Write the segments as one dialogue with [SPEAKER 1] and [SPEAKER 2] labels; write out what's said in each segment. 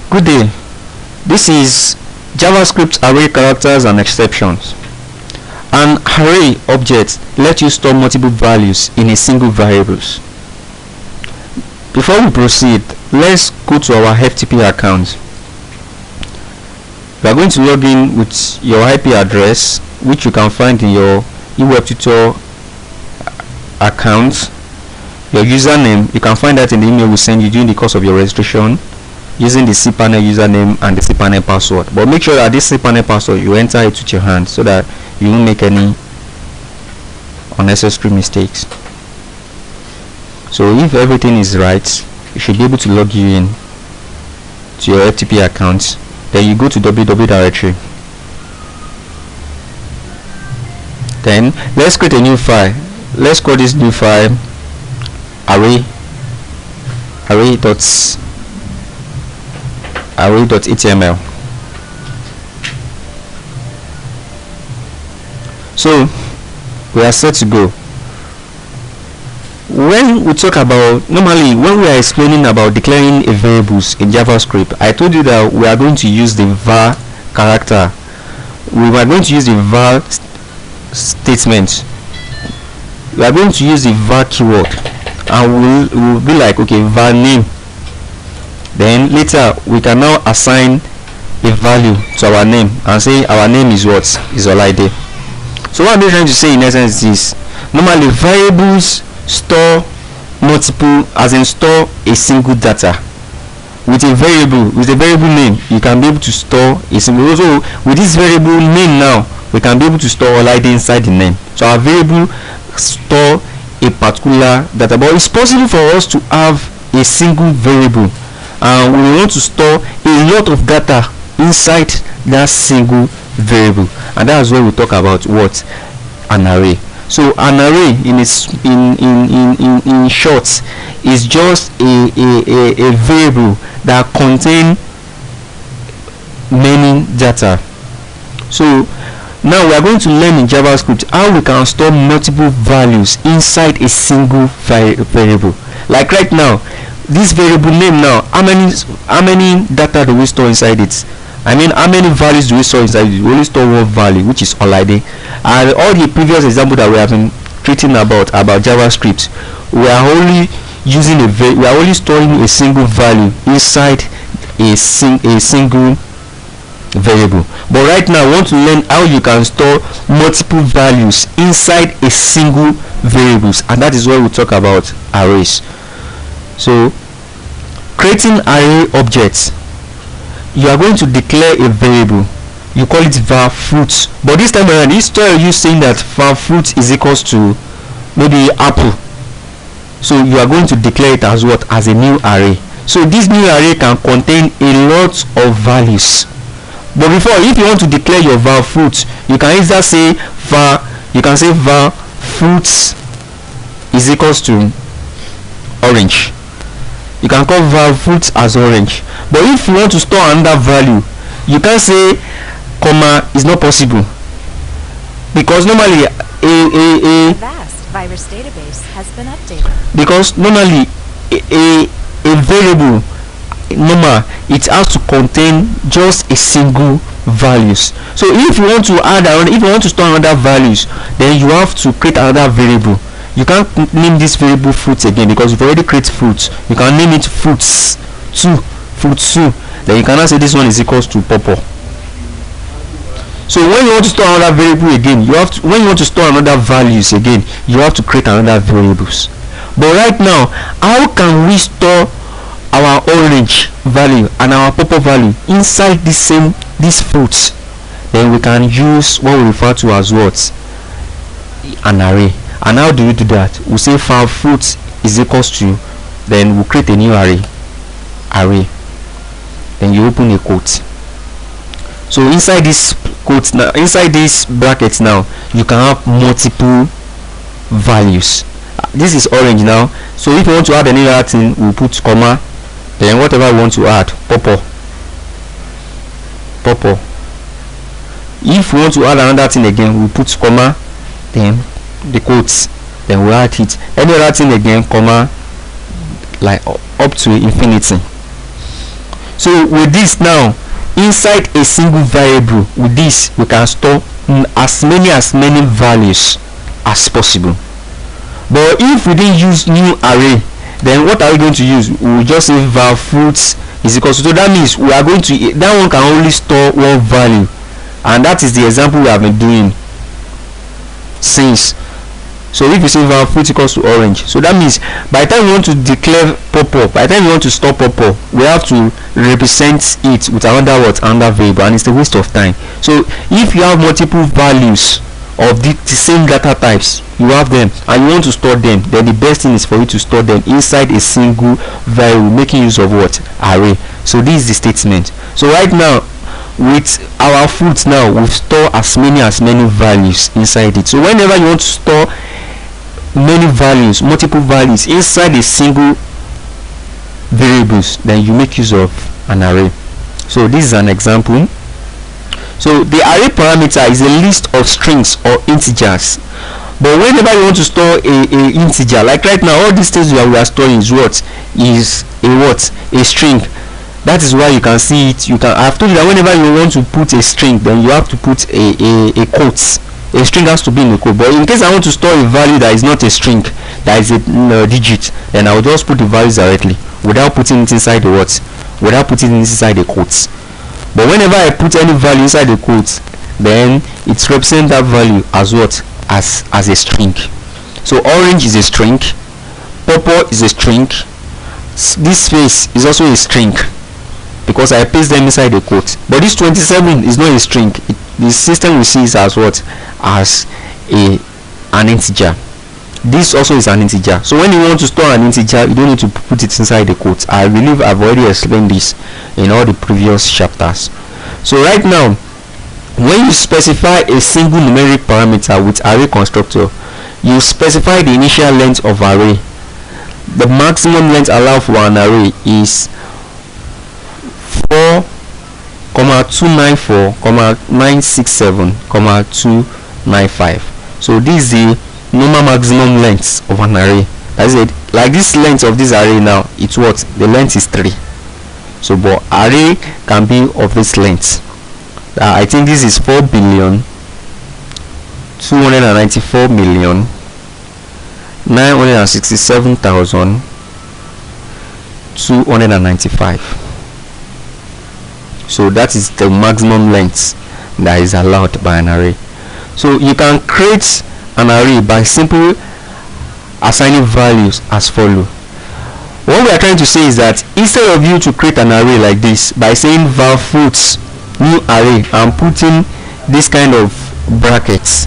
[SPEAKER 1] Good day. This is JavaScript array characters and exceptions. An array object lets you store multiple values in a single variables. Before we proceed, let's go to our FTP account. We are going to log in with your IP address, which you can find in your eWebTutor account. Your username, you can find that in the email we send you during the course of your registration, using the cPanel username and the cPanel password. But make sure that this cPanel password, you enter it with your hand so that you won't make any unnecessary mistakes. So if everything is right, you should be able to log you in to your FTP account. Then you go to www directory. Then let's create a new file. Let's call this new file array.html. So we are set to go. When we talk about, normally when we are explaining about declaring a variables in JavaScript, I told you that we are going to use the var character. We are going to use the var statement. We are going to use the var keyword, and we'll be like, okay, var name. Then later we can now assign a value to our name and say our name is what? Is Olaide. So what I'm trying to say in essence is, normally variables store multiple, as in store a single data. With a variable name, you can be able to store a single. So with this variable name now, we can be able to store Olaide inside the name. So our variable store a particular data, but it's possible for us to have a single variable and we want to store a lot of data inside that single variable, and that's where we talk about what? An array. So an array in short is just a variable that contains many data. So now we are going to learn in JavaScript how we can store multiple values inside a single variable. Like right now, this variable name now, how many data do we store inside it? I mean, how many values do we store inside it? We only store one value, which is Olaide. And all the previous example that we have been treating about JavaScript, we are only using we are only storing a single value inside a single variable. But right now I want to learn how you can store multiple values inside a single variables, and that is where we talk about arrays. So creating array objects, you are going to declare a variable. You call it var fruit, but this time around, instead of you saying that var fruit is equals to maybe apple, so you are going to declare it as what? As a new array. So this new array can contain a lot of values. But before, if you want to declare your var fruit, you can either say var fruits is equals to orange. You can call var fruits as orange. But if you want to store another value, you can say comma is not possible, because normally a
[SPEAKER 2] vast virus database has been updated.
[SPEAKER 1] Because normally a variable, normal, it has to contain just a single values. So if you want to store another values, then you have to create another variable. You can't name this variable fruits again because you've already created fruits. You can name it fruits 2. Then you cannot say this one is equals to purple. So when you want to store another variable again, when you want to store another values again, you have to create another variables. But right now, how can we store our orange value and our purple value inside these fruits? Then we can use what we refer to as what? An array. And how do we do that? We say var fruit is equals to, then we create a new array. Then you open a quote. So inside this quote now, inside this brackets now, you can have multiple values. This is orange now. So if you want to add any other thing, we put comma. Then whatever we want to add, purple. If we want to add another thing again, we put comma, then the quotes, then we add it. Any other thing again, comma, like up to infinity. So with this now, inside a single variable, with this we can store as many values as possible. But if we didn't use new array, then what are we going to use? We will just say var fruits is equal to, so that means we are going to, that one can only store one value, and that is the example we have been doing since. So if you say var fruit equals to orange, so that means by the time we want to declare purple, by the time we want to store purple, we have to represent it with another variable, and it's a waste of time. So if you have multiple values of the same data types, you have them and you want to store them, then the best thing is for you to store them inside a single variable, making use of what? Array. So this is the statement. So right now with our fruits, now we store as many values inside it. So whenever you want to store many values, multiple values inside a single variables, then you make use of an array. So this is an example. So the array parameter is a list of strings or integers, but whenever you want to store a integer, like right now all these things we are storing is what? Is a string. That is why you can see it. I've told you that whenever you want to put a string, then you have to put a quotes. A string has to be in a quote. But in case I want to store a value that is not a string, that is a digit, then I will just put the values directly without putting it inside the what? Without putting it inside the quotes. But whenever I put any value inside the quotes, then it represents that value as what? As a string. So orange is a string, purple is a string, this space is also a string, because I paste them inside the quote. But this 27 is not a string. The system will see it as what? As an integer. This also is an integer. So when you want to store an integer, you don't need to put it inside the quote. I believe I've already explained this in all the previous chapters. So right now, when you specify a single numeric parameter with array constructor, you specify the initial length of array. The maximum length allowed for an array is 4,294,967,295. So this is the normal maximum length of an array. That's it. Like this length of this array now, it's what? The length is 3. So but array can be of this length. I think this is 4,294,967,295. So that is the maximum length that is allowed by an array. So you can create an array by simply assigning values as follow. What we are trying to say is that instead of you to create an array like this by saying var fruits new array and putting this kind of brackets,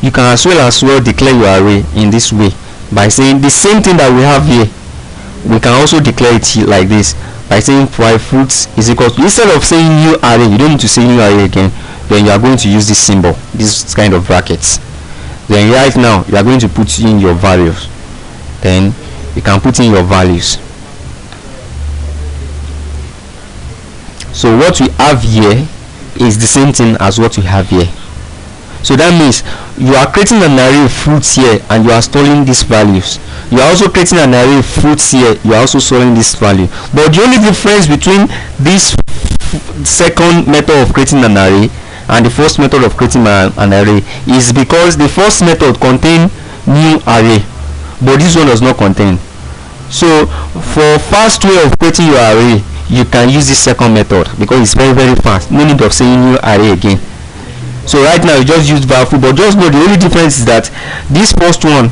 [SPEAKER 1] you can as well declare your array in this way by saying the same thing that we have here. We can also declare it like this by saying var fruits is equal to, instead of saying new array, you don't need to say new array again, then you are going to use this symbol, this kind of brackets. Then right now you are going to put in your values. Then you can put in your values. So what we have here is the same thing as what we have here. So that means you are creating an array of fruits here and you are storing these values. You are also creating an array of fruits here, you are also storing this value. But the only difference between this second method of creating an array and the first method of creating an array is because the first method contains new array, but this one does not contain. So for fast way of creating your array, you can use this second method because it's very fast. No need of saying new array again. So right now you just use var, but just know the only difference is that this first one,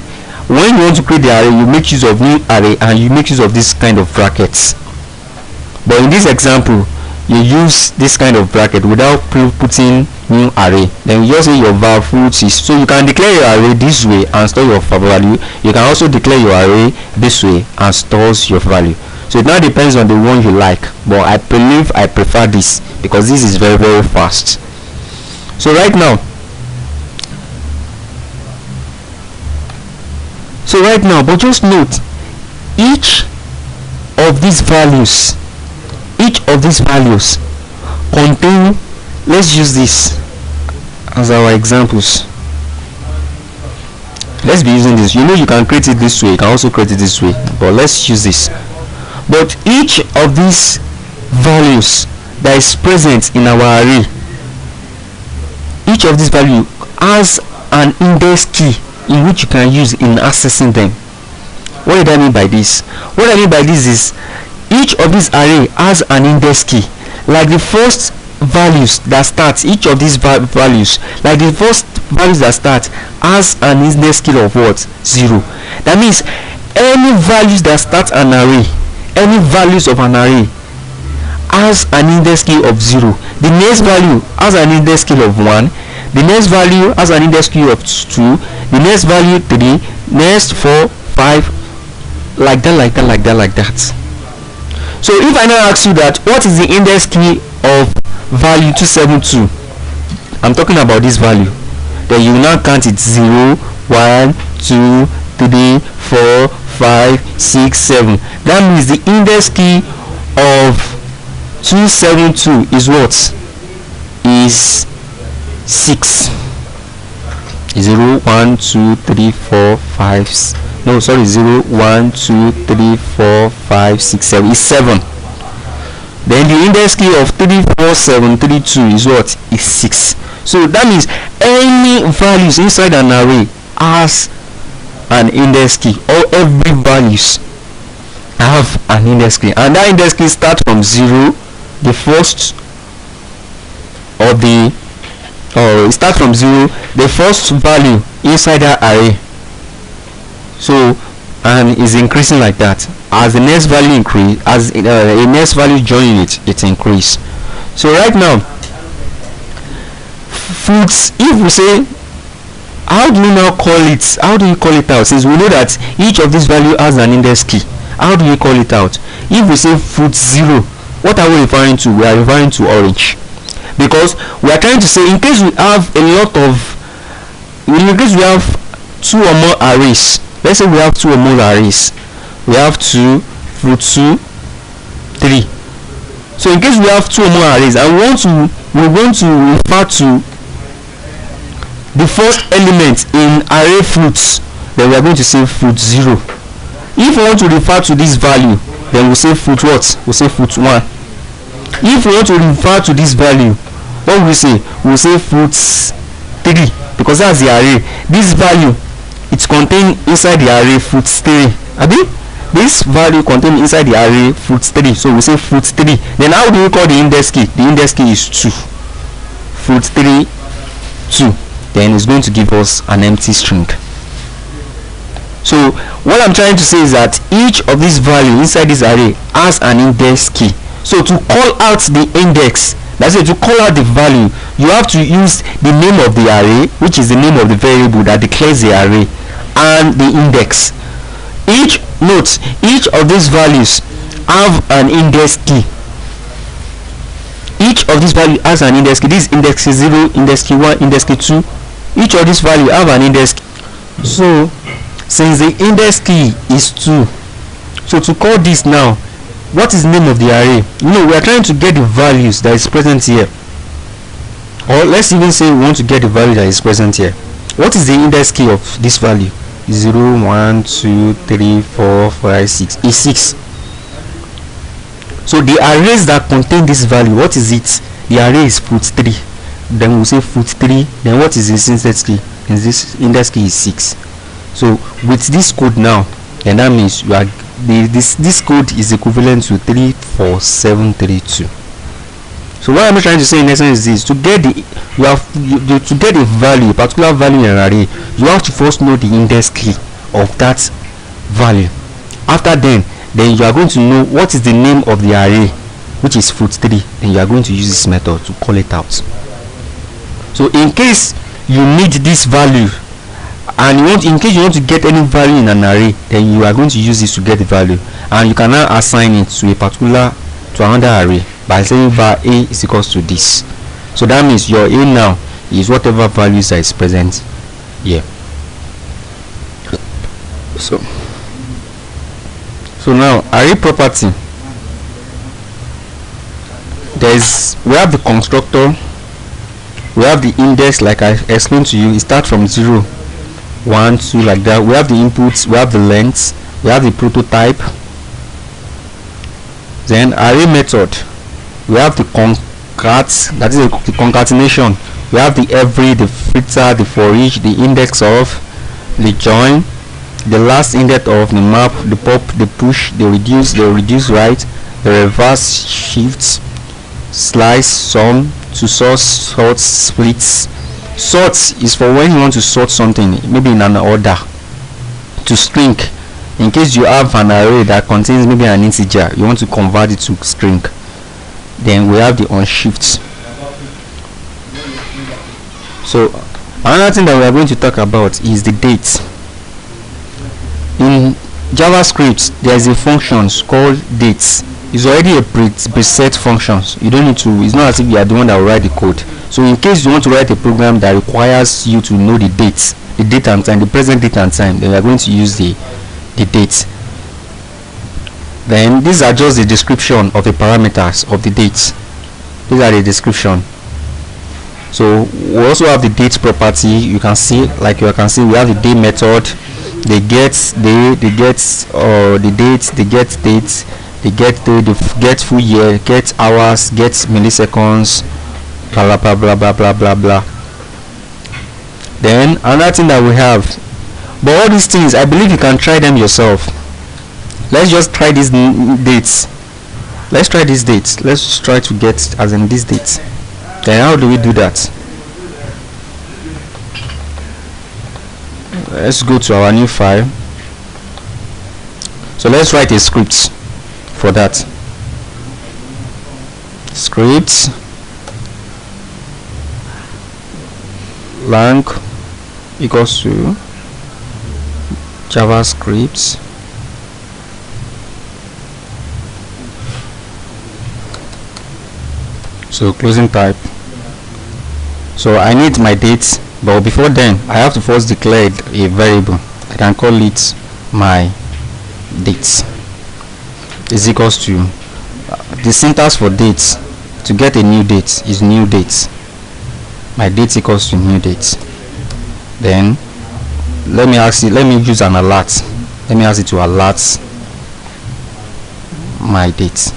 [SPEAKER 1] when you want to create the array, you make use of new array and you make use of this kind of brackets. But in this example, you use this kind of bracket without putting new array. Then you just say your var fruits is, so you can declare your array this way and store your value. You can also declare your array this way and stores your value. So it now depends on the one you like, but I believe I prefer this because this is very fast. So right now, but just note, each of these values contain, let's use this as our examples. Let's be using this. You know you can create it this way, you can also create it this way, but let's use this. But each of these values that is present in our array, each of these value has an index key in which you can use in accessing them. What did I mean by this? What I mean by this is each of these array has an index key. Like the first values that start, each of these values, like the first values that start has an index key of what? 0. That means any values that start an array, any values of an array has an index key of 0. The next value has an index key of 1. The next value has an index key of 2. The next value 3. Next 4, 5, like that. So if I now ask you that what is the index key of value 272, I'm talking about this value, then you will now count it 0, 1, 2, 3, 4, 5, 6, 7. That means the index key of 272 is what? Is 6. 0, 1, 2, 3, 4, 5, no, sorry, 0, 1, 2, 3, 4, 5, 6, 7 is 7. Then the index key of 3, 4, 7, 3, 2 is what? Is 6. So that means any values inside an array has an index key, or every values have an index key, and that index key starts from 0, the first, or the it starts from 0, the first value inside that array. So, and is increasing like that as the next value increase, as a next value joining it increase. So right now, fruits, if we say, how do we now call it, how do we call it out, since we know that each of these value has an index key? How do we call it out? If we say fruit 0, what are we referring to? We are referring to orange, because we are trying to say, in case we have a lot of, in case we have 2 or more arrays, let's say we have 2 or more arrays, we have 2, fruit 2, 3. So in case we have 2 or more arrays and we want to refer to the first element in array fruits, then we are going to say fruit 0. If we want to refer to this value, then we say fruit what? We say fruit 1. If we want to refer to this value, what will we say? We will say fruits 3, because that's the array. This value, it's contained inside the array fruits 3. Abi? This value contained inside the array fruits 3. So we say fruits 3. Then how do we call the index key? The index key is 2. Fruit 3, 2. Then it's going to give us an empty string. So what I'm trying to say is that each of these values inside this array has an index key. So to call out the index, that's it, to call out the value, you have to use the name of the array, which is the name of the variable that declares the array, and the index. Each of these values have an index key. Each of these values has an index key. This index key 0, index key 1, index key 2. Each of these values have an index key. So since the index key is 2, so to call this now, what is the name of the array? We are trying to get the values that is present here, or let's even say we want to get the value that is present here. What is the index key of this value? 0, 1, 2, 3, 4, 5, 6 is 6. So the arrays that contain this value, what is it? The array is fruit 3. Then we'll say fruit 3. Then what is this index key? And this index key is 6. So with this code now, then that means you are this code is equivalent to 34732. So what I'm trying to say in essence is this: to get the to get a value, particular value in an array, you have to first know the index key of that value. After then you are going to know what is the name of the array, which is fruit 3, and you are going to use this method to call it out. So in case you need this value, and in case you want to get any value in an array, then you are going to use this to get the value, and you can now assign it to another array by saying var a is equals to this. So that means your a now is whatever values that is present here. So now array property, we have the constructor, we have the index like I explained to you. It starts from 0, 1, 2 like that. We have the inputs, we have the length, we have the prototype. Then array method, we have the concat, that is the concatenation. We have the every, the filter, the for each, the index of, the join, the last index of, the map, the pop, the push, the reduce right, the reverse shifts, slice, sum, to sort, splits. Sort is for when you want to sort something, maybe in an order. To string, in case you have an array that contains maybe an integer, you want to convert it to string. Then we have the unshift. So another thing that we are going to talk about is the date. In JavaScript, there is a function called dates. It's already a preset functions. You don't need to, it's not as if you are the one that will write the code. So in case you want to write a program that requires you to know the dates, the date and time, the present date and time, then we are going to use the date. Then these are just the description of the parameters of the dates. These are the description. So we also have the date property. You can see, like you can see, we have the day method, the get day, the get the date, the get date, the get day, the get full year, get hours, get milliseconds, blah blah blah blah blah blah blah. Then another thing that we have, but all these things I believe you can try them yourself. Let's just try these dates. Let's try these dates. Let's try to get as in these dates. Then how do we do that? Let's go to our new file. So let's write a script for that. Script lang equals to JavaScript so closing type. So I need my dates, but before then I have to first declare a variable. I can call it my dates is equals to the syntax for dates. To get a new date is new dates. My date equals to new date. Then let me use an alert. Let me ask it to alert my date.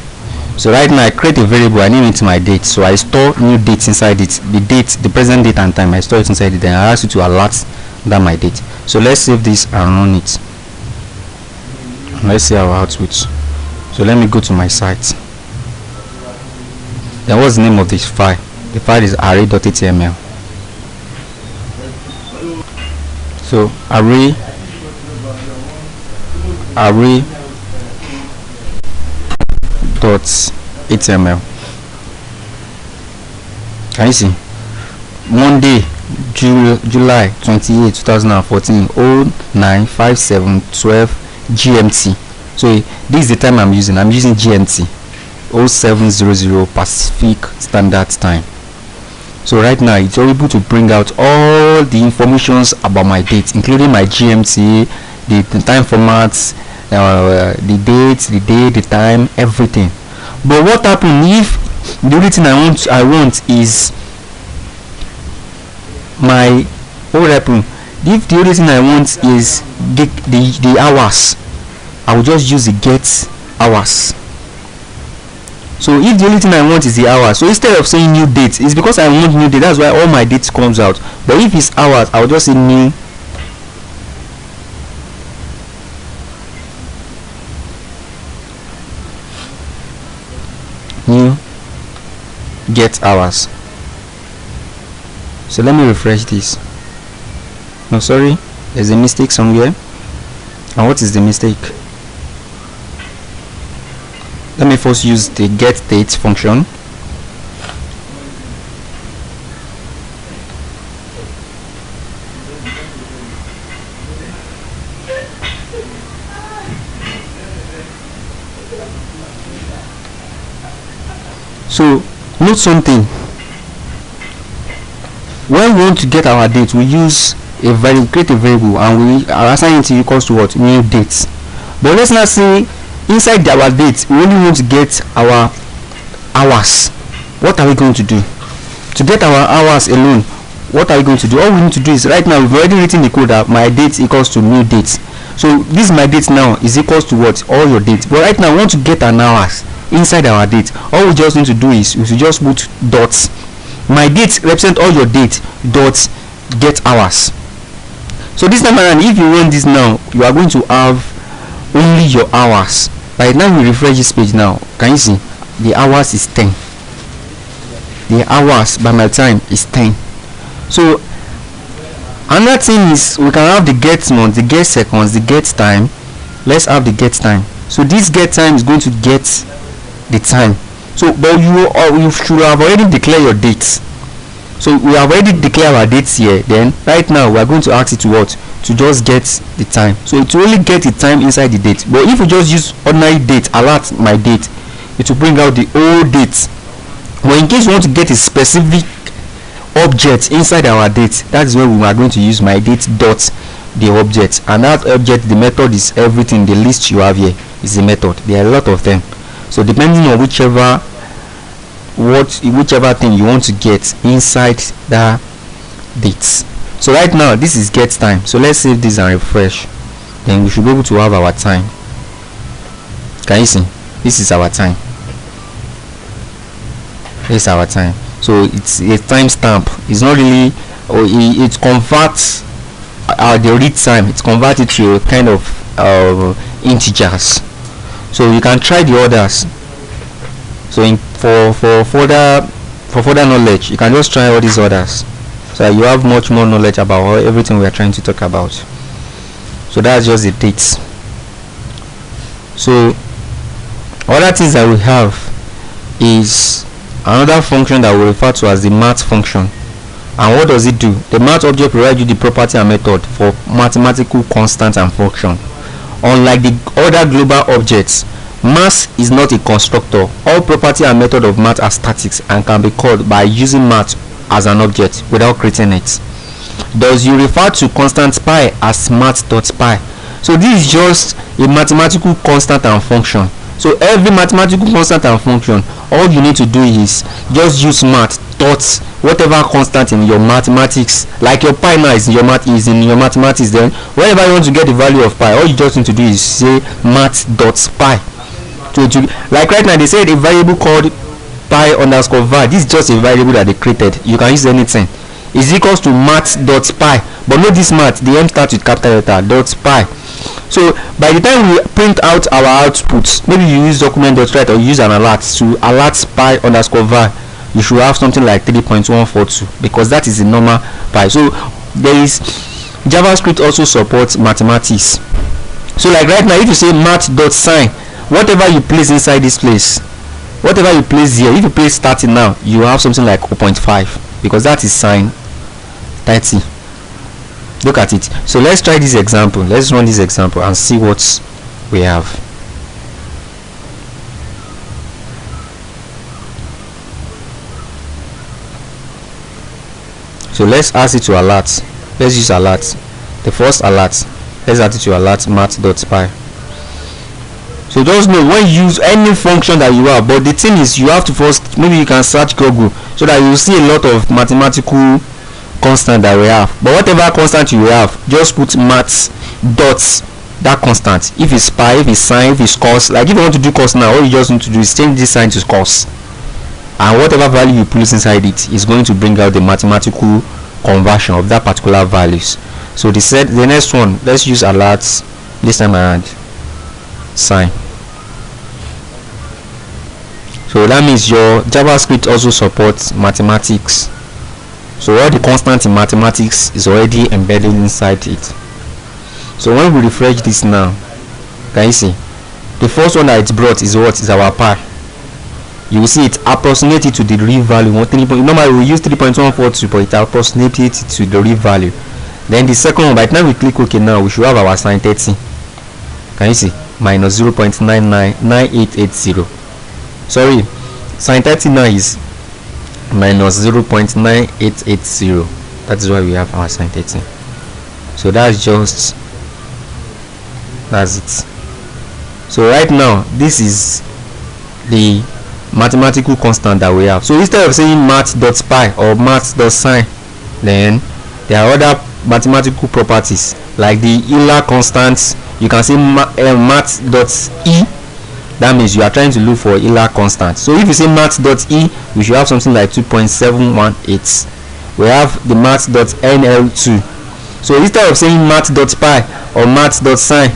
[SPEAKER 1] So right now I create a variable, I name it my date. So I store new dates inside it. The date, the present date and time, I store it inside it. Then I ask you to alert that my date. So let's save this and run it. Let's see our output. So let me go to my site. Then what's the name of this file? The file is array.html. So array .html. Can you see? Monday, July 28, 2014, 095712 GMT. So this is the time I'm using. I'm using GMT 0700 Pacific Standard Time. So right now it's able to bring out all the informations about my date, including my GMT, the time formats, the date, the day, the time, everything. But what happens if the only thing I want is my what happen if the only thing I want is the hours? I will just use the get hours. So if the only thing I want is the hours, so instead of saying new date, it's because I want new date, that's why all my dates comes out. But if it's hours, I will just say new get hours. So let me refresh this. No, sorry, there's a mistake somewhere. And what is the mistake? Let me first use the get date function. So note something. When we want to get our date, we use a variable, create a variable, and we are assigning it equals to what? New dates. But let's not say inside our date we only want to get our hours. What are we going to do to get our hours alone? What are we going to do? All we need to do is, right now we've already written the code that my date equals to new dates. So this my date now is equals to what? All your dates. But right now I want to get an hours. inside our date. All we just need to do is we should just put dots. My date represent all your date, dots get hours. So this time around, if you run this now, you are going to have only your hours. By the time we refresh this page now, can you see the hours is 10? The hours by my time is 10. So another thing is we can have the get month, the get seconds, the get time. Let's have the get time. So this get time is going to get the time. So but you should have already declared your dates. So we have already declared our dates here. Then right now we are going to ask it to what? To just get the time. So it will only get the time inside the date. But if you just use ordinary date, alert my date, it will bring out the old date. But in case you want to get a specific object inside our date, that is where we are going to use my date dot the object, and that object, the method is everything. The list you have here is the method. There are a lot of them. So depending on whichever thing you want to get inside the dates. So right now this is get time. So let's save this and refresh. Then we should be able to have our time. Can you see? This is our time. This is our time. So it's a timestamp. It's not really, or it converts the read time. It's converted to a kind of integers. So you can try the others. So for further knowledge, you can just try all these others, so you have much more knowledge about everything we are trying to talk about. So that's just the dates. So other things that we have is another function that we refer to as the math function. And what does it do? The math object provides you the property and method for mathematical constant and function. Unlike the other global objects, math is not a constructor. All property and method of math are statics and can be called by using math as an object without creating it. Thus you refer to constant pi as math.pi. So this is just a mathematical constant and function. So every mathematical constant and function, all you need to do is just use math dot whatever constant in your mathematics. Like your pi now is in your mathematics. Then whenever you want to get the value of pi, all you just need to do is say math.pi. So like right now they said a variable called pi underscore var. This is just a variable that they created. You can use anything. Is equals to math.pi. But not this math, the m starts with capital letter dot pi. So by the time we print out our outputs, maybe you use document.write or you use an alert to alert pi underscore var, you should have something like 3.142 because that is the normal pi. So there is JavaScript also supports mathematics. So like right now, if you say math.sign, whatever you place inside this place, whatever you place here, if you place 30 now, you have something like 0.5 because that is sign 30. Look at it. So let's try this example. Let's run this example and see what we have. So let's ask it to alert. Let's use alert. The first alert. Let's add it to alert math.py. So just know when you use any function that you have, but the thing is you have to first, maybe you can search Google so that you will see a lot of mathematical constant that we have. But whatever constant you have, just put maths dots that constant. If it's pi, if it's sine, if it's cos. Like if you want to do cos now, all you just need to do is change this sign to cos, and whatever value you place inside it is going to bring out the mathematical conversion of that particular values. So the next one, let's use alerts this time around sign. So that means your JavaScript also supports mathematics. So all the constant in mathematics is already embedded inside it. So when we refresh this now, can you see the first one that it's brought is what is our pi. You will see it approximated to the real value. Normally we use 3.142, but it approximated it to the real value. Then the second one, by the time we click OK now, we should have our sine 30. Can you see? Minus 0.999880. Sorry, sine 30 now is minus 0.9880. That is why we have our sine 30. So that's it. So right now this is the mathematical constant that we have. So instead of saying math.py or math.sign, then there are other mathematical properties like the Euler constants. You can say math.e That means you are trying to look for Euler constant. So if you say math.e, we should have something like 2.718. we have the math.nl2. so instead of saying math.pi or math.sin,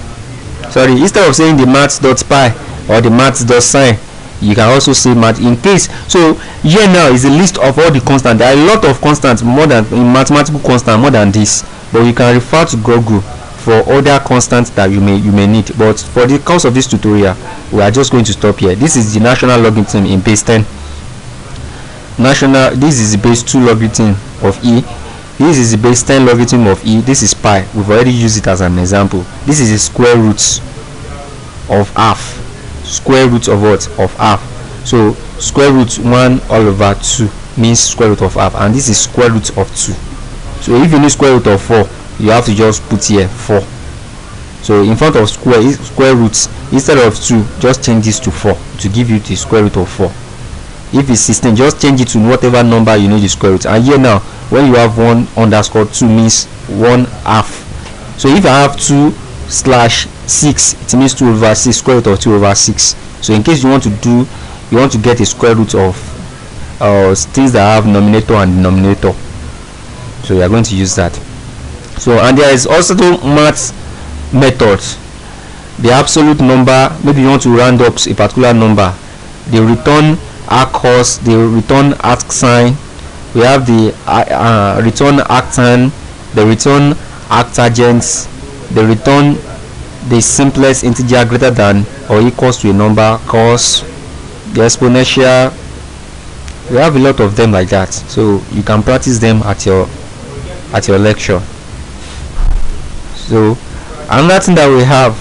[SPEAKER 1] sorry, instead of saying the maths.pi or the maths.sin, you can also say math in case. So here now is a list of all the constants. There are a lot of constants, more than in mathematical constant, more than this, but you can refer to Google for other constants that you may need. But for the course of this tutorial, we are just going to stop here. This is the national logarithm in base 10. This is the base 2 logarithm of e. This is the base 10 logarithm of e. This is pi. We've already used it as an example. This is the square root of half. Square root of what? Of half. So square root 1 all over 2 means square root of half, and this is square root of 2. So if you need square root of 4, you have to just put here 4. So in front of square roots, instead of 2, just change this to 4 to give you the square root of 4. If it's 16, just change it to whatever number you need the square root. And here now, when you have 1 underscore 2 means 1 half. So if I have 2/6, it means 2 over 6, square root of 2 over 6. So in case you want to get a square root of things that have numerator and denominator, so you are going to use that. So, and there is also the math methods. The absolute number, maybe you want to round up a particular number, the return arc the return arc sign, we have the return arctan, the return arctangent, the return the simplest integer greater than or equals to a number, cos, the exponential. We have a lot of them like that, so you can practice them at your lecture. So another thing that we have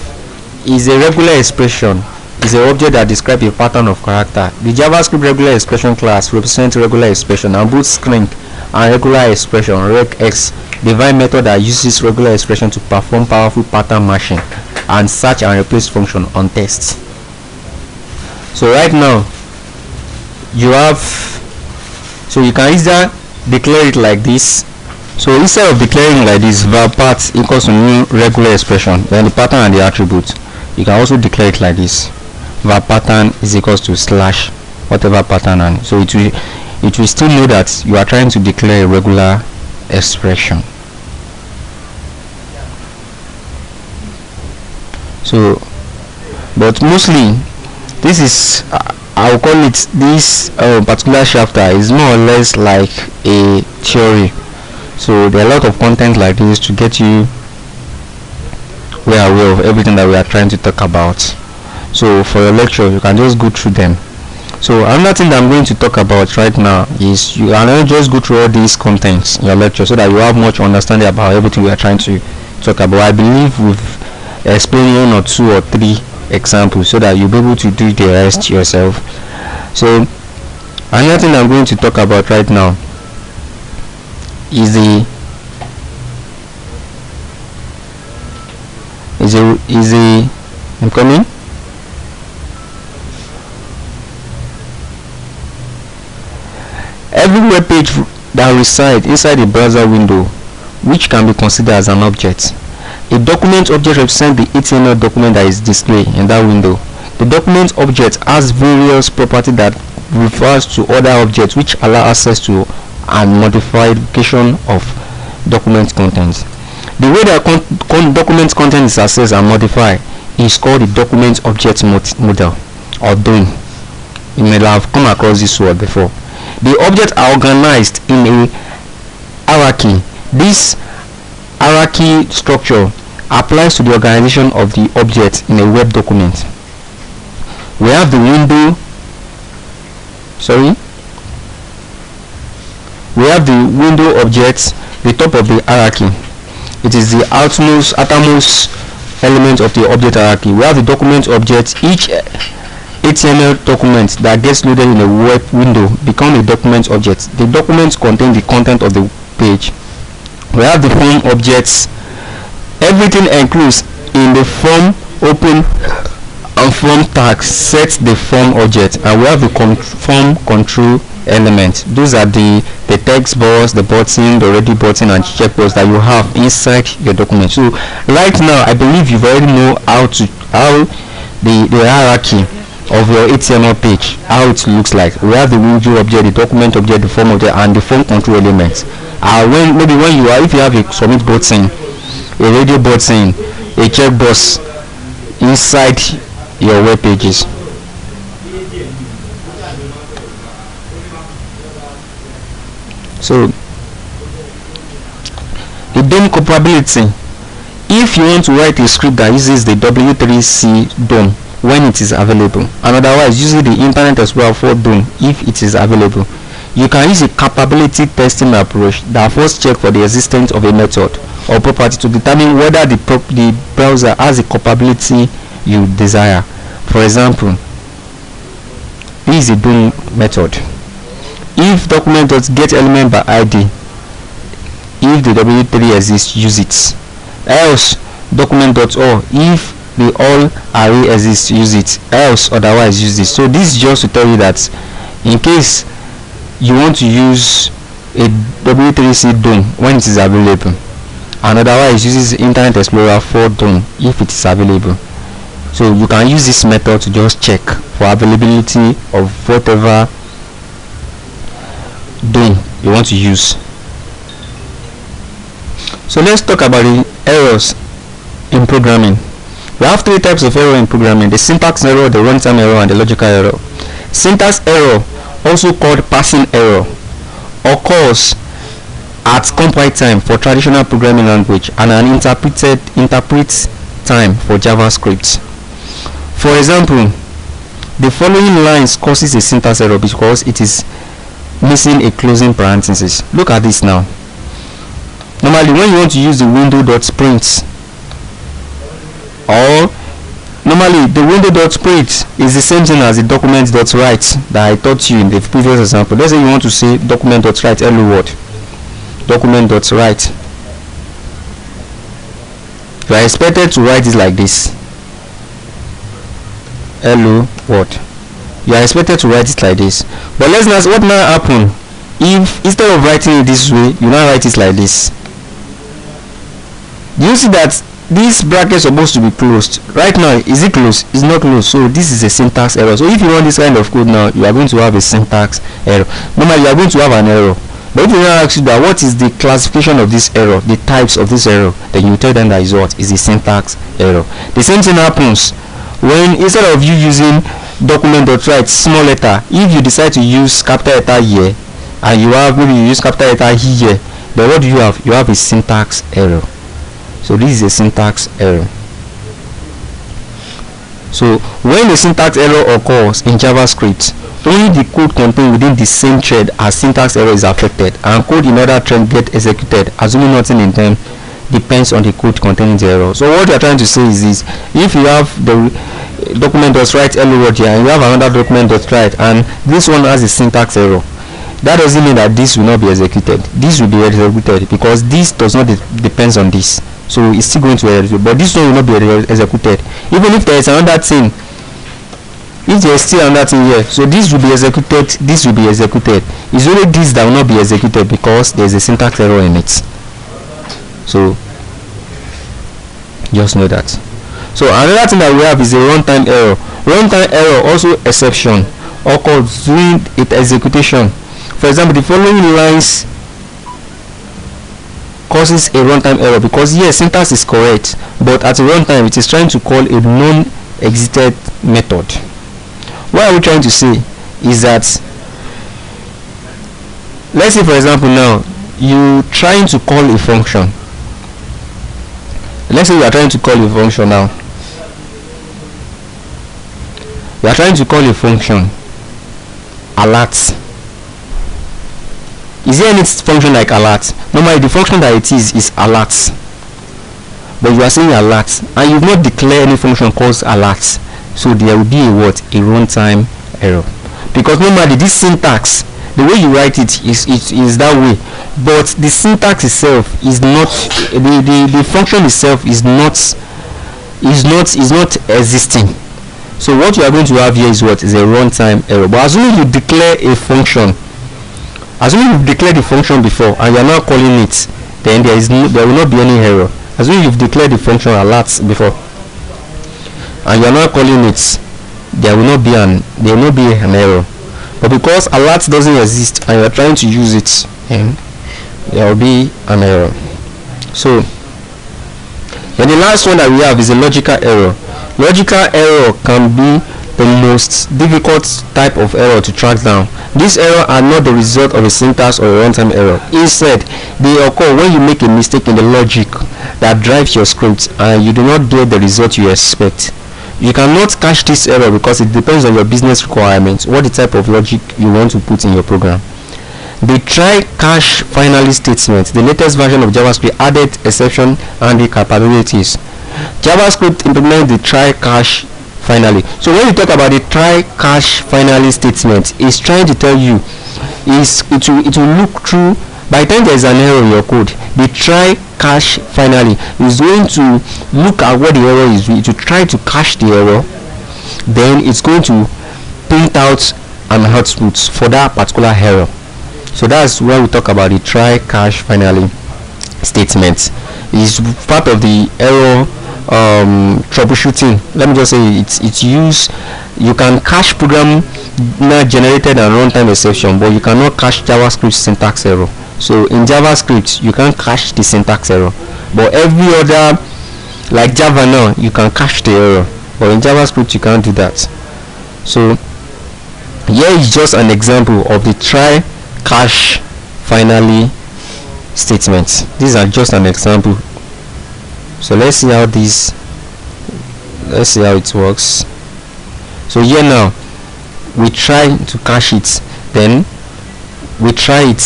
[SPEAKER 1] is a regular expression. Is an object that describes a pattern of character. The JavaScript regular expression class represents regular expression, and both string and regular expression regx define method that uses regular expression to perform powerful pattern matching and search and replace function on text. So right now you have, so you can either declare it like this. So instead of declaring like this, var path equals to new regular expression, then the pattern and the attribute, you can also declare it like this. var pattern is equals to slash whatever pattern, and so it will still know that you are trying to declare a regular expression. So but mostly this is I'll call it, this particular chapter is more or less like a theory. So there are a lot of content like this to get you aware of everything that we are trying to talk about. So for your lecture, you can just go through them. So another thing that I'm going to talk about right now is you can just go through all these contents in your lecture so that you have much understanding about everything we are trying to talk about. I believe we've explained 1 or 2 or 3 examples so that you'll be able to do the rest yourself. So another thing I'm going to talk about right now is I'm coming. Every web page that resides inside a browser window, which can be considered as an object. A document object represents the HTML document that is displayed in that window. The document object has various properties that refers to other objects which allow access to and modification of document content. The way that document content is accessed and modified is called the document object model, or DOM. You may have come across this word before. The objects are organized in a hierarchy. This hierarchy structure applies to the organization of the object in a web document. We have the window, we have the window object, the top of the hierarchy. It is the outermost element of the object hierarchy. We have the document object. Each HTML document that gets loaded in a web window become a document object. The documents contain the content of the page. We have the form objects. Everything includes in the form open and form tags sets the form object, and we have the form control element. Those are the text box, the button, the ready button, and checkbox that you have inside your document. So right now I believe you already know how the hierarchy of your HTML page, how it looks like. We have the window object, the document object, the form object, and the form control elements. If you have a submit button, a radio button, a checkbox inside your web pages. So the DOM compatibility. If you want to write a script that uses the W3C DOM when it is available, and otherwise using the Internet Explorer 4 DOM if it is available, you can use a capability testing approach that first check for the existence of a method or property to determine whether the browser has the capability you desire. For example, this is a DOM method. If document.getElement by ID, if the W3 exists, use it. Else document.all, if the all array exists, use it. Else otherwise use this. So this is just to tell you that in case you want to use a W3C DOM when it is available, and otherwise uses Internet Explorer 4 DOM if it is available. So you can use this method to just check for availability of whatever DOM you want to use. So let's talk about the errors in programming. We have three types of error in programming: the syntax error, the runtime error, and the logical error. Syntax error, also called passing error, occurs at compile time for traditional programming language and an interpret time for JavaScript. For example, the following lines causes a syntax error because it is missing a closing parenthesis. Look at this now. Normally when you want to use the window.print, or normally the window.print is the same thing as the document.write that I taught you in the previous example. Let's say you want to say document.write, hello world, document.write. You are expected to write it like this, hello world. You are expected to write it like this. But let's ask what now happen if instead of writing it this way, you now write it like this. Do you see that this bracket is supposed to be closed? Right now, is it closed? It's not closed. So this is a syntax error. So if you run this kind of code now, you are going to have a syntax error. Normally you are going to have an error. But if you now ask you that what is the classification of this error, the types of this error, then you tell them that is what is a syntax error. The same thing happens when instead of you using document.write small letter, if you decide to use capital letter here and you have maybe you use capital letter here, then what do you have? You have a syntax error. So this is a syntax error. So when a syntax error occurs in JavaScript, only the code contained within the same thread as syntax error is affected, and code in other thread get executed, assuming nothing in them depends on the code containing the error. So what we are trying to say is this: if you have the document.write hello world here and you have another document.write and this one has a syntax error, that doesn't mean that this will not be executed. This will be executed because this does not depends on this. So it's still going to be executed, but this one will not be executed. Even if there is another thing, if there is still another thing here, so this will be executed, this will be executed. It's only this that will not be executed because there is a syntax error in it. So just know that. So another thing that we have is a runtime error. Runtime error, also exception, occurs during its execution. For example, the following lines causes a runtime error because yes, syntax is correct, but at a runtime it is trying to call a non-exited method. What are we trying to say is that, let's say for example now you trying to call a function. Let's say you are trying to call a function now. You are trying to call a function alert. Is there any function like alert? Normally the function that it is alert, but you are saying alert and you've not declared any function called alert, so there will be a what? A runtime error, because normally this syntax, the way you write it is that way, but the syntax itself is not, the function itself is not existing. So what you are going to have here is what? Is a runtime error. But assuming you declare a function, assuming you've declared the function before and you are now calling it, then there will not be any error. Assuming you've declared the function alert before and you are now calling it, there will not be an error. But because alert doesn't exist and you are trying to use it, there will be an error. So and the last one that we have is a logical error. Logical error can be the most difficult type of error to track down. These errors are not the result of a syntax or a runtime error. Instead, they occur when you make a mistake in the logic that drives your script and you do not get the result you expect. You cannot cache this error because it depends on your business requirements, what the type of logic you want to put in your program. The try catch finally statement, the latest version of JavaScript, added exception handling capabilities. JavaScript implements the try catch finally. So when you talk about the try catch finally statement, it's trying to tell you it will look through. By the time there is an error in your code, the try catch finally is going to look at what the error is, to try to catch the error, then it's going to print out an output for that particular error. So that's when we talk about the try catch finally statement. It's part of the error troubleshooting. Let me just say it's used. You can cache program not generated and runtime exception, but you cannot cache JavaScript syntax error. So in JavaScript you can cache the syntax error, but every other, like Java now, you can cache the error, but in JavaScript you can't do that. So here is just an example of the try catch finally statements. These are just an example. So let's see how it works. So here now we try to cache it, then we try it.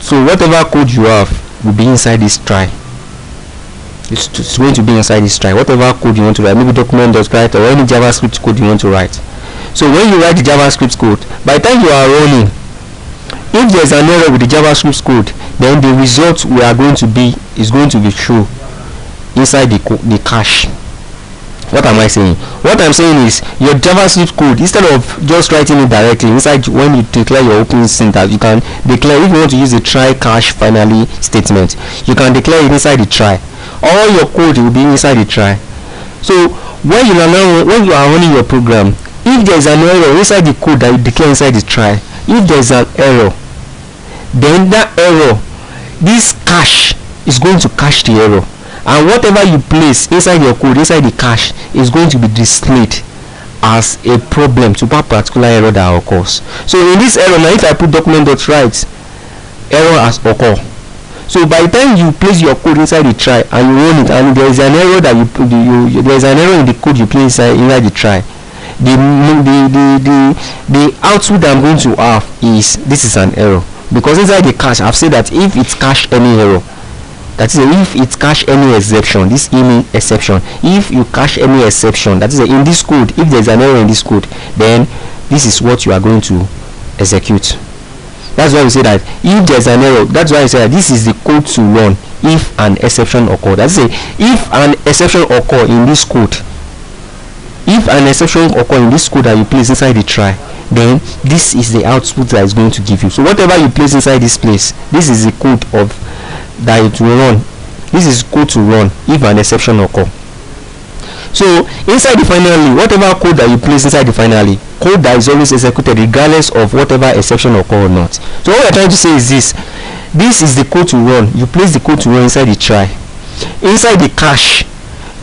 [SPEAKER 1] So whatever code you have will be inside this try. It's going to be inside this try. Whatever code you want to write, maybe document.write or any JavaScript code you want to write. So when you write the JavaScript code, by the time you are running, if there's an error with the JavaScript code, then the result we are going to be is going to be true inside the cache. What am I saying? What I'm saying is your JavaScript code, instead of just writing it directly inside, when you declare your opening syntax, you can declare, if you want to use the try catch finally statement, you can declare it inside the try. All your code will be inside the try. So when you are running your program, if there is an error inside the code that you declare inside the try, if there is an error, then that error, this cache is going to cache the error, and whatever you place inside your code, inside the cache, is going to be displayed as a problem to that particular error that occurs. So in this error now, if I put document.write, error has occurred. So by the time you place your code inside the try and you run it, and there is an error that there is an error in the code you place inside the try, the output I'm going to have is this is an error, because inside the cache I've said that if it's cache any error, that is if it cache any exception, this email exception, if you cache any exception, that is in this code, if there's an error in this code, then this is what you are going to execute. That's why we say that if there's an error, that's why I say that this is the code to run if an exception occurs. That's it. If an exception occurs in this code, if an exception occurs in this code that you place inside the try, then this is the output that is going to give you. So whatever you place inside this place, this is the code of that it will run. This is code to run if an exception occurs. So inside the finally, whatever code that you place inside the finally, code that is always executed regardless of whatever exception occur or not. So what we're trying to say is this is the code to run. You place the code to run inside the try. Inside the cache,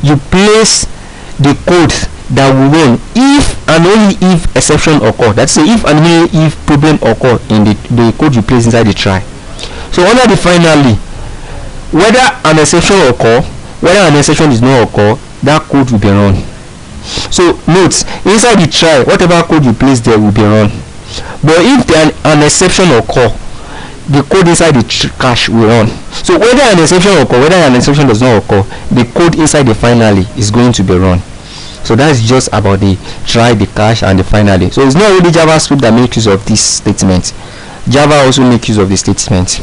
[SPEAKER 1] you place the code that will run if and only if exception occur. That's if and only if problem occur in the code you place inside the try. So under the finally, whether an exception occur, whether an exception does not occur, that code will be run. So note, inside the try, whatever code you place there will be run. But if an exception occur, the code inside the cache will run. So whether an exception occur, whether an exception does not occur, the code inside the finally is going to be run. So that's just about the try, the cache, and the finally. So it's not really JavaScript that makes use of this statement. Java also makes use of the statement.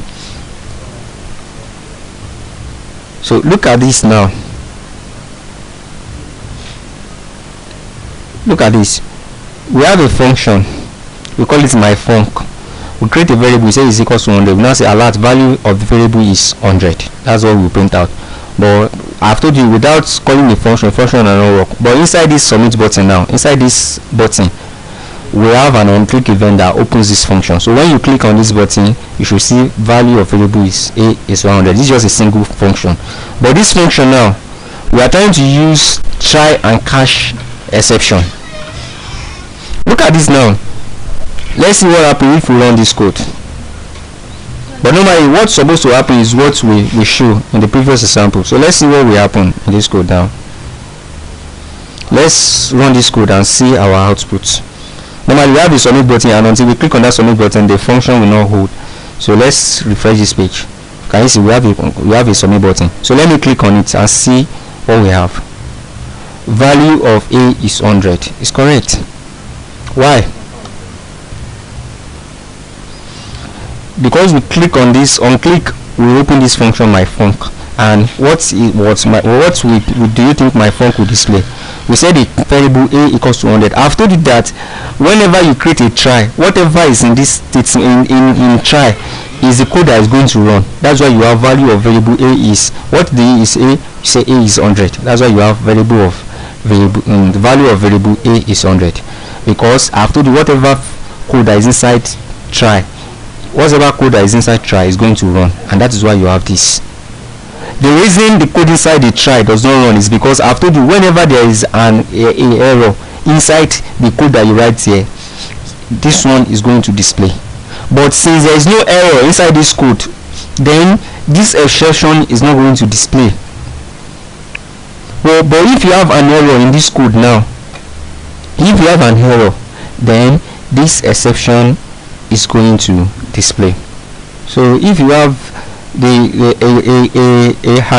[SPEAKER 1] So look at this now. Look at this. We have a function. We call it myfunc. We create a variable. We say is equals to 100. We now say alert value of the variable is 100. That's what we print out. But I've told you without calling the function will not work. But inside this submit button now, inside this button, we have an on-click event that opens this function. So when you click on this button, you should see value of variable is a is 100. This is just a single function. But this function now, we are trying to use try and catch exception. Look at this now. Let's see what happens if we run this code. But normally what's supposed to happen is what we show in the previous example. So let's see what will happen in this code now. Let's run this code and see our output. Normally we have the submit button, and until we click on that submit button, the function will not hold. So let's refresh this page. Can you see we have a submit button? So let me click on it and see what we have. Value of a is 100. It's correct. Why? Because we click on this, on click we open this function my func, and what do you think my func will display? We said the variable a equals to 100. I've told you that whenever you create a try, whatever is in this in try is the code that is going to run. That's why you have value of variable a is what the is a. You say a is 100. That's why you have variable of variable the value of variable a is 100, because I've told you whatever code that is inside try, whatever code that is inside try is going to run, and that is why you have this. The reason the code inside the try does not run is because I've told you whenever there is an error inside the code that you write here, this one is going to display. But since there is no error inside this code, then this exception is not going to display. Well, but if you have an error in this code now, if you have an error, then this exception is going to display. So if you have an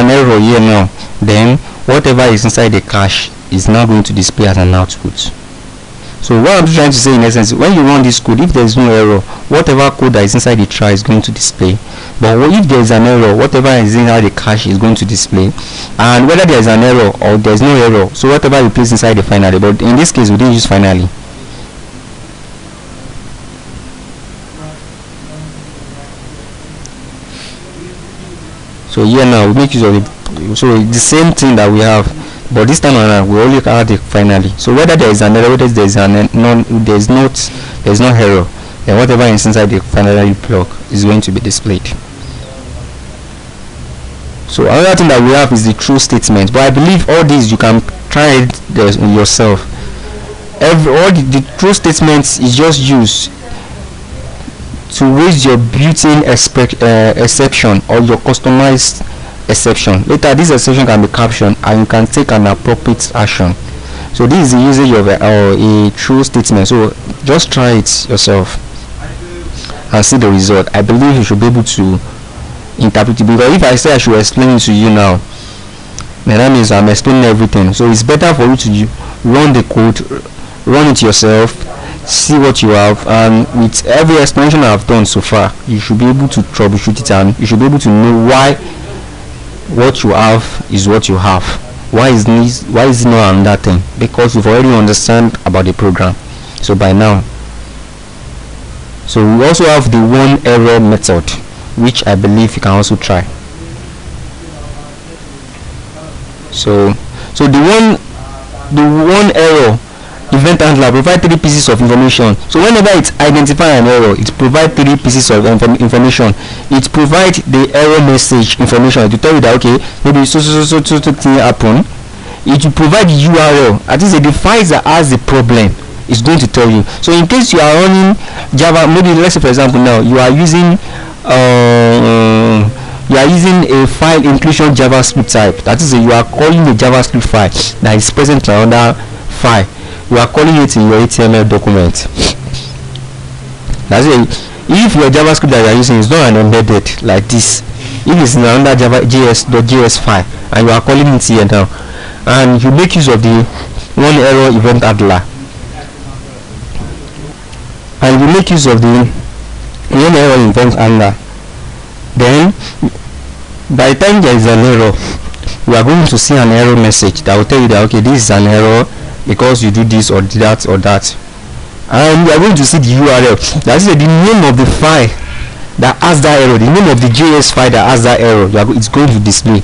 [SPEAKER 1] error here now, then whatever is inside the cache is now going to display as an output. So what I'm trying to say in essence, when you run this code, if there is no error, whatever code that is inside the try is going to display. But if there is an error, whatever is inside the cache is going to display. And whether there is an error or there is no error, so whatever you place inside the finally. But in this case, we didn't use finally. So here now we make use of it. So it's the same thing that we have, but this time around we only add it finally. So whether there is an error, whether there is no error, then whatever is inside the finally block is going to be displayed. So another thing that we have is the true statement, but I believe all these you can try it yourself. All the true statements is just used to raise your built-in exception or your customized exception. Later this exception can be captioned and you can take an appropriate action. So this is the usage of a true statement. So just try it yourself and see the result. I believe you should be able to interpret it, because if I say I should explain it to you now, then that means I'm explaining everything. So it's better for you to run the code, run it yourself, see what you have, and with every explanation I've done so far, you should be able to troubleshoot it, and you should be able to know why what you have is what you have. Why is it not another thing? Because you've already understand about the program. So by now, so we also have the one error method, which I believe you can also try. So the one error event handler provide 3 pieces of information. So whenever it identifies an error, it provides 3 pieces of information. It provides the error message information to tell you that okay, maybe so thing happen. It will provide the URL, at least the device that has the problem is going to tell you. So in case you are running Java, maybe let's say for example now you are using a file inclusion JavaScript type. That is, you are calling a JavaScript file that is present in another file. You are calling it in your HTML document. That's it. If your JavaScript that you are using is not an embedded like this, if it's in another JS file and you are calling it here now, and you make use of the one error event handler, and you make use of the one error event handler, then by the time there is an error, you are going to see an error message that will tell you that okay, this is an error because you do this or that or that, and you are going to see the URL, that is the name of the file that has that error, the name of the JS file that has that error. It's going to display,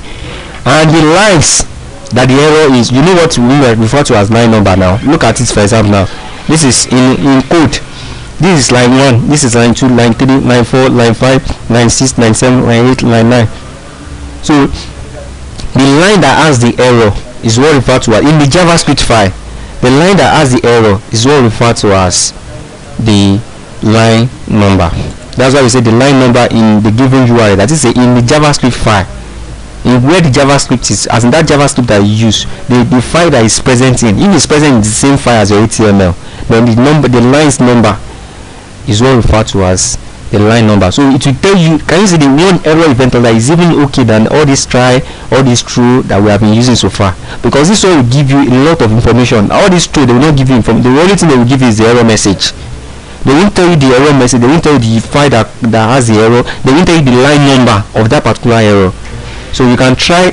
[SPEAKER 1] and the lines that the error is, you know what we refer to as line number. Now look at it for example. Now this is in code. This is line 1, this is line 2, line 3, line 4, line 5, line 6, line 7, line 8, line 9. So the line that has the error is what referred to as, in the JavaScript file, the line that has the error is what referred to as the line number. That's why we say the line number in the given URL, that is in the JavaScript file, in where the JavaScript is, as in that JavaScript that you use, the file that is present in, if it's present in the same file as your HTML, then the line's number is what referred to as the line number. So it will tell you, can you see the one error event that is even okay than all this try, all this true that we have been using so far, because this one will give you a lot of information. All this true, they will not give you information. The only thing they will give you is the error message. They won't tell you the error message, they won't tell you the file that has the error, they won't tell you the line number of that particular error. So you can try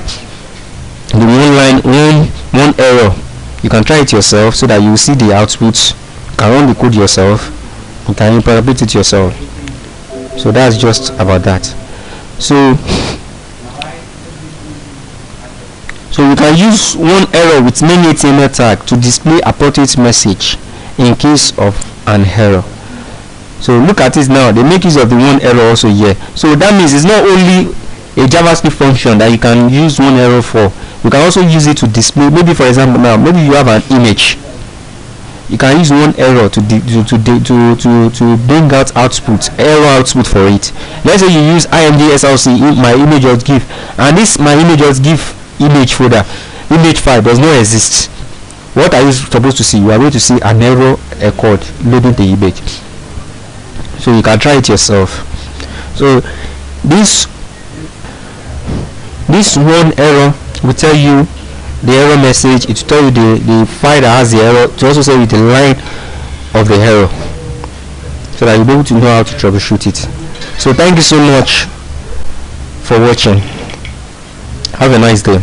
[SPEAKER 1] the one error, you can try it yourself so that you will see the outputs. You can run the code yourself, you can interpret it yourself. So that's just about that. So you can use one error with many HTML tag to display appropriate message in case of an error. So look at it now, they make use of the one error also here. So that means it's not only a JavaScript function that you can use one error for, you can also use it to display, maybe for example now, maybe you have an image, you can use one error to bring out error output for it. Let's say you use img_slc my image.gif, and this my image.gif image folder, image file does not exist. What are you supposed to see? You are going to see an error occurred loading the image. So you can try it yourself. So this one error will tell you the error message, it will tell you the file that has the error, to also tell you the line of the error, so that you'll be able to know how to troubleshoot it. So thank you so much for watching. Have a nice day.